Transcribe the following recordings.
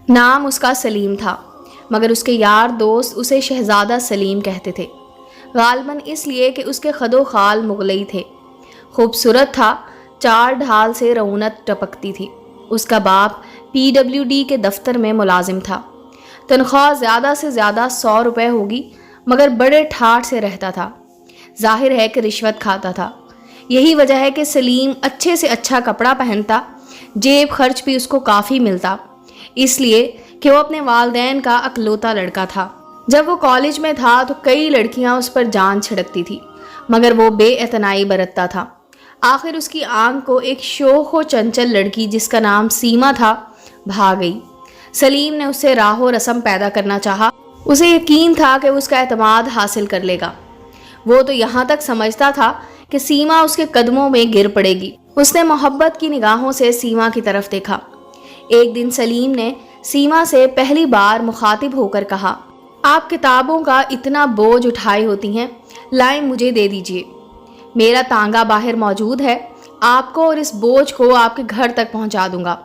नाम उसका सलीम था, मगर उसके यार दोस्त उसे शहज़ादा सलीम कहते थे, गालबन इसलिए कि उसके खदो खाल मुगलई थे। खूबसूरत था, चार ढाल से रौनक टपकती थी। उसका बाप PWD के दफ्तर में मुलाजिम था। तनख्वाह ज़्यादा से ज़्यादा 100 रुपये होगी, मगर बड़े ठाठ से रहता था। जाहिर है कि रिश्वत खाता था। यही वजह है कि सलीम अच्छे से अच्छा कपड़ा पहनता, जेब खर्च भी उसको काफ़ी मिलता, इसलिए कि वो अपने वालदैन का अकलौता लड़का था। जब वो कॉलेज में था तो कई लड़कियां उस पर जान छिड़कती थी, मगर वो बेइतनाई बरतता था। आखिर उसकी आंख को एक शोख व चंचल लड़की जिसका नाम सीमा था भा गई। सलीम ने उससे राहो रस्म पैदा करना चाहा। उसे यकीन था कि उसका एतमाद हासिल कर लेगा। वो तो यहाँ तक समझता था कि सीमा उसके कदमों में गिर पड़ेगी। उसने मोहब्बत की निगाहों से सीमा की तरफ देखा। एक दिन सलीम ने सीमा से पहली बार मुखातिब होकर कहा, आप किताबों का इतना बोझ उठाई होती हैं, लाएं मुझे दे दीजिए। मेरा तांगा बाहर मौजूद है, आपको और इस बोझ को आपके घर तक पहुंचा दूंगा।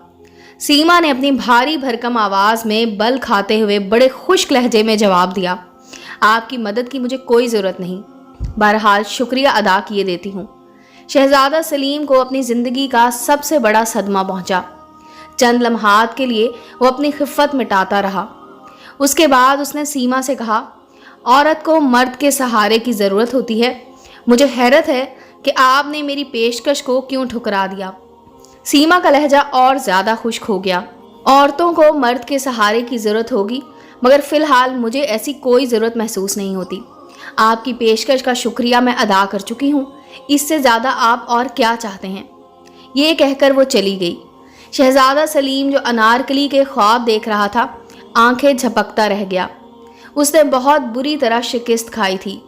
सीमा ने अपनी भारी भरकम आवाज़ में बल खाते हुए बड़े खुश्क लहजे में जवाब दिया, आपकी मदद की मुझे कोई ज़रूरत नहीं, बहरहाल शुक्रिया अदा किए देती हूँ। शहज़ादा सलीम को अपनी ज़िंदगी का सबसे बड़ा सदमा पहुंचा। चंद लम्हात के लिए वो अपनी खिफ़त मिटाता रहा। उसके बाद उसने सीमा से कहा, औरत को मर्द के सहारे की ज़रूरत होती है। मुझे हैरत है कि आपने मेरी पेशकश को क्यों ठुकरा दिया। सीमा का लहजा और ज़्यादा खुश्क हो गया। औरतों को मर्द के सहारे की ज़रूरत होगी, मगर फ़िलहाल मुझे ऐसी कोई ज़रूरत महसूस नहीं होती। आपकी पेशकश का शुक्रिया मैं अदा कर चुकी हूँ, इससे ज़्यादा आप और क्या चाहते हैं। ये कहकर वो चली गई। शहज़ादा सलीम जो अनारकली के ख्वाब देख रहा था, आंखें झपकता रह गया। उसने बहुत बुरी तरह शिकस्त खाई थी।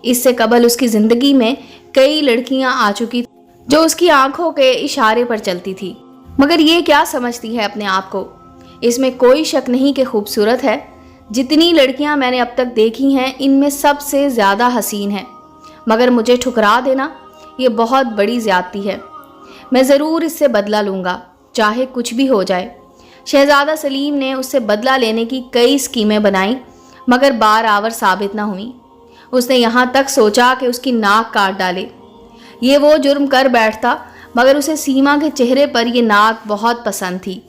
इससे कबल उसकी ज़िंदगी में कई लड़कियां आ चुकी जो उसकी आंखों के इशारे पर चलती थी, मगर ये क्या समझती है अपने आप को। इसमें कोई शक नहीं कि खूबसूरत है। जितनी लड़कियां मैंने अब तक देखी हैं, इनमें सबसे ज़्यादा हसीन है, मगर मुझे ठुकरा देना ये बहुत बड़ी ज़्यादती है। मैं ज़रूर इससे बदला लूँगा, चाहे कुछ भी हो जाए। शहज़ादा सलीम ने उससे बदला लेने की कई स्कीमें बनाई, मगर बार-आवर साबित न हुई। उसने यहाँ तक सोचा कि उसकी नाक काट डाले। ये वो जुर्म कर बैठता, मगर उसे सीमा के चेहरे पर ये नाक बहुत पसंद थी।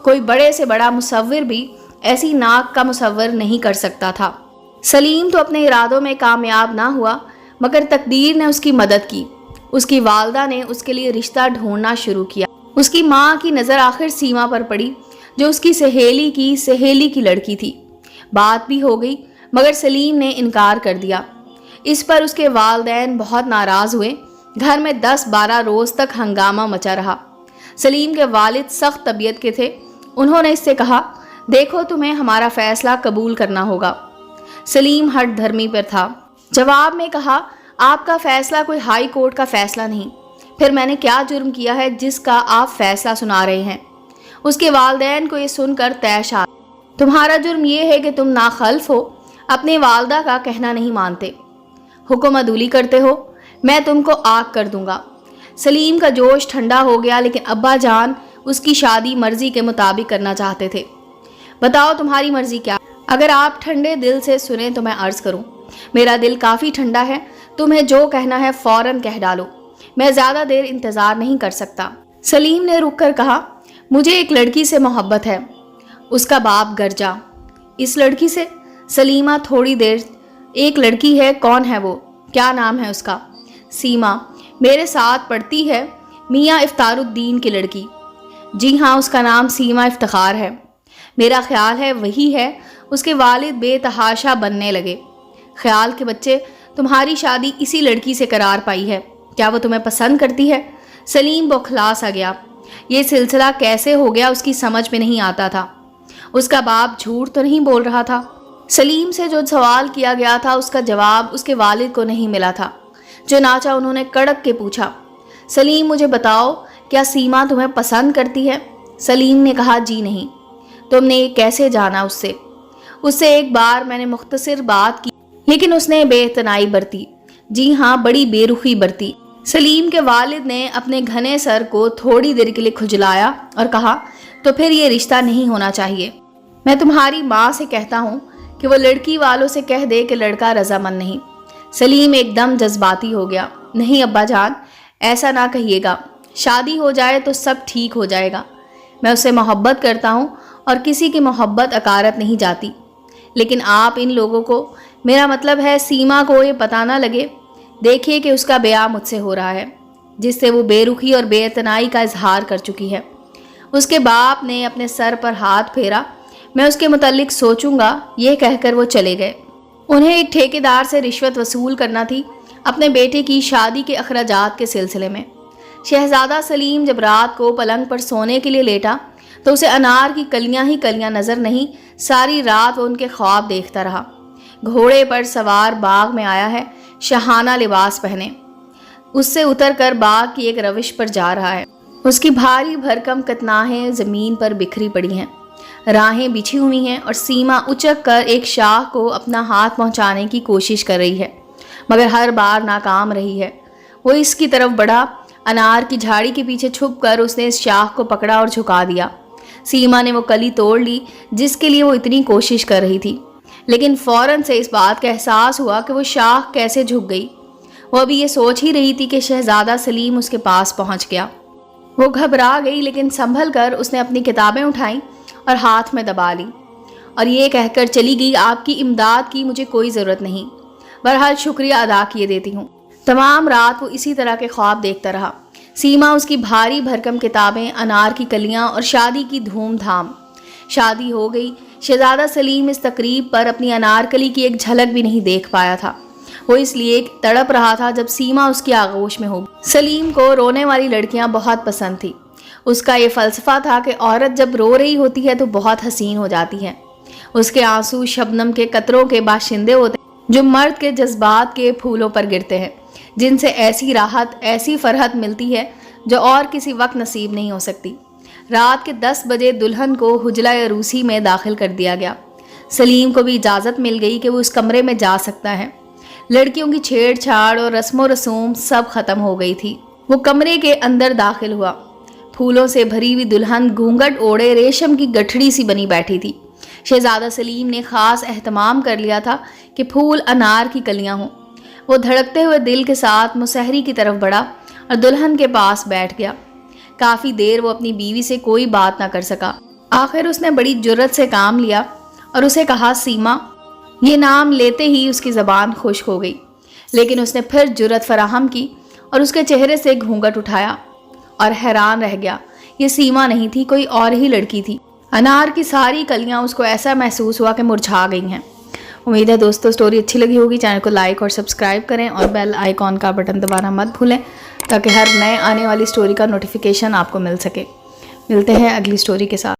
कोई बड़े से बड़ा मुसव्विर भी ऐसी नाक का मुसव्वर नहीं कर सकता था। सलीम तो अपने इरादों में कामयाब ना हुआ, मगर तकदीर ने उसकी मदद की। उसकी वालदा ने उसके लिए रिश्ता ढूंढना शुरू किया। उसकी माँ की नज़र आखिर सीमा पर पड़ी, जो उसकी सहेली की लड़की थी। बात भी हो गई, मगर सलीम ने इनकार कर दिया। इस पर उसके वालदैन बहुत नाराज़ हुए। घर में 10-12 रोज़ तक हंगामा मचा रहा। सलीम के वालिद सख्त तबीयत के थे। उन्होंने इससे कहा, देखो तुम्हें हमारा फ़ैसला कबूल करना होगा। सलीम हठ धर्मी पर था। जवाब में कहा, आपका फ़ैसला कोई हाई कोर्ट का फ़ैसला नहीं। फिर मैंने क्या जुर्म किया है जिसका आप फ़ैसला सुना रहे हैं। उसके वालदैन को ये सुनकर तैश आ, तुम्हारा जुर्म ये है कि तुम नाखल्फ हो, अपने वालदा का कहना नहीं मानते, हुक्म अदूली करते हो। मैं तुमको आग कर दूंगा। सलीम का जोश ठंडा हो गया, लेकिन अब्बा जान उसकी शादी मर्जी के मुताबिक करना चाहते थे। बताओ तुम्हारी मर्जी क्या? अगर आप ठंडे दिल से सुने तो मैं अर्ज़ करूं, मेरा दिल काफ़ी ठंडा है। तुम्हें जो कहना है फ़ौरन कह डालो, मैं ज़्यादा देर इंतज़ार नहीं कर सकता। सलीम ने रुक कर कहा, मुझे एक लड़की से मोहब्बत है। उसका बाप गरजा, इस लड़की से? सलीमा थोड़ी देर, एक लड़की है, कौन है वो? क्या नाम है उसका? सीमा, मेरे साथ पढ़ती है, मियाँ इफ्तारुद्दीन की लड़की। जी हाँ, उसका नाम सीमा इफ्तिखार है। मेरा ख्याल है वही है। उसके वालिद बेतहाशा बनने लगे। ख्याल के बच्चे, तुम्हारी शादी इसी लड़की से करार पाई है। क्या वो तुम्हें पसंद करती है? सलीम बौखला सा गया। ये सिलसिला कैसे हो गया उसकी समझ में नहीं आता था। उसका बाप झूठ तो नहीं बोल रहा था। सलीम से जो सवाल किया गया था उसका जवाब उसके वालिद को नहीं मिला था। जो नाचा उन्होंने कड़क के पूछा, सलीम मुझे बताओ, क्या सीमा तुम्हें पसंद करती है? सलीम ने कहा, जी नहीं। तुमने ये कैसे जाना? उससे एक बार मैंने मुख्तसर बात की, लेकिन उसने बेइतनाई बरती। जी हाँ, बड़ी बेरुखी बरती। सलीम के वालिद ने अपने घने सर को थोड़ी देर के लिए खुजलाया और कहा, तो फिर ये रिश्ता नहीं होना चाहिए। میں تمہاری ماں سے کہتا ہوں کہ وہ لڑکی والوں سے کہہ دے کہ لڑکا رضامند نہیں۔ سلیم ایک دم جذباتی ہو گیا۔ نہیں ابا جان، ایسا نہ کہیے گا، شادی ہو جائے تو سب ٹھیک ہو جائے گا۔ میں اسے محبت کرتا ہوں اور کسی کی محبت اکارت نہیں جاتی، لیکن آپ ان لوگوں کو، میرا مطلب ہے سیما کو، یہ پتہ نہ لگے۔ دیکھیے کہ اس کا بیاہ مجھ سے ہو رہا ہے، جس سے وہ بے رخی اور بے اعتنائی کا اظہار کر چکی ہے۔ اس کے باپ نے اپنے سر پر ہاتھ پھیرا۔ میں اس کے متعلق سوچوں گا، یہ کہہ کر وہ چلے گئے۔ انہیں ایک ٹھیکیدار سے رشوت وصول کرنا تھی اپنے بیٹے کی شادی کے اخراجات کے سلسلے میں۔ شہزادہ سلیم جب رات کو پلنگ پر سونے کے لیے لیٹا تو اسے انار کی کلیاں ہی کلیاں نظر نہیں، ساری رات وہ ان کے خواب دیکھتا رہا۔ گھوڑے پر سوار باغ میں آیا ہے، شاہانہ لباس پہنے، اس سے اتر کر باغ کی ایک روش پر جا رہا ہے۔ اس کی بھاری بھرکم کتناہیں زمین پر بکھری پڑی ہیں، راہیں بچھی ہوئی ہیں، اور سیما اچک کر ایک شاخ کو اپنا ہاتھ پہنچانے کی کوشش کر رہی ہے، مگر ہر بار ناکام رہی ہے۔ وہ اس کی طرف بڑھا، انار کی جھاڑی کے پیچھے چھپ کر اس نے اس شاخ کو پکڑا اور جھکا دیا۔ سیما نے وہ کلی توڑ لی جس کے لیے وہ اتنی کوشش کر رہی تھی، لیکن فوراً سے اس بات کا احساس ہوا کہ وہ شاخ کیسے جھک گئی۔ وہ ابھی یہ سوچ ہی رہی تھی کہ شہزادہ سلیم اس کے پاس پہنچ گیا۔ وہ گھبرا گئی، لیکن سنبھل کر اس نے اپنی کتابیں اٹھائیں اور ہاتھ میں دبا لی، اور یہ کہہ کر چلی گئی، آپ کی امداد کی مجھے کوئی ضرورت نہیں، بہرحال شکریہ ادا کیے دیتی ہوں۔ تمام رات وہ اسی طرح کے خواب دیکھتا رہا۔ سیما، اس کی بھاری بھرکم کتابیں، انار کی کلیاں اور شادی کی دھوم دھام۔ شادی ہو گئی۔ شہزادہ سلیم اس تقریب پر اپنی انارکلی کی ایک جھلک بھی نہیں دیکھ پایا تھا۔ وہ اس لیے تڑپ رہا تھا جب سیما اس کی آغوش میں ہوگی۔ سلیم کو رونے والی لڑکیاں بہت پسند تھی۔ اس کا یہ فلسفہ تھا کہ عورت جب رو رہی ہوتی ہے تو بہت حسین ہو جاتی ہے۔ اس کے آنسو شبنم کے قطروں کے باشندے ہوتے ہیں جو مرد کے جذبات کے پھولوں پر گرتے ہیں، جن سے ایسی راحت، ایسی فرحت ملتی ہے جو اور کسی وقت نصیب نہیں ہو سکتی۔ رات کے 10 بجے دلہن کو حجلہ عروسی میں داخل کر دیا گیا۔ سلیم کو بھی اجازت مل گئی کہ وہ اس کمرے میں جا سکتا ہے۔ لڑکیوں کی چھیڑ چھاڑ اور رسم و رسوم سب ختم ہو گئی تھی۔ وہ کمرے کے اندر داخل ہوا۔ پھولوں سے بھری ہوئی دلہن گھونگھٹ اوڑے ریشم کی گٹھڑی سی بنی بیٹھی تھی۔ شہزادہ سلیم نے خاص اہتمام کر لیا تھا کہ پھول انار کی کلیاں ہوں۔ وہ دھڑکتے ہوئے دل کے ساتھ مسہری کی طرف بڑھا اور دلہن کے پاس بیٹھ گیا۔ کافی دیر وہ اپنی بیوی سے کوئی بات نہ کر سکا۔ آخر اس نے بڑی جرت سے کام لیا اور اسے کہا سیما۔ یہ نام لیتے ہی اس کی زبان خشک ہو گئی، لیکن اس نے پھر جرت فراہم کی اور اس کے چہرے سے گھونگھٹ اٹھایا اور حیران رہ گیا۔ یہ سیما نہیں تھی، کوئی اور ہی لڑکی تھی۔ انار کی ساری کلیاں اس کو ایسا محسوس ہوا کہ مرجھا گئی ہیں۔ امید ہے دوستو سٹوری اچھی لگی ہوگی۔ چینل کو لائک اور سبسکرائب کریں اور بیل آئیکن کا بٹن دبانا مت بھولیں تاکہ ہر نئے آنے والی سٹوری کا نوٹیفیکیشن آپ کو مل سکے۔ ملتے ہیں اگلی سٹوری کے ساتھ۔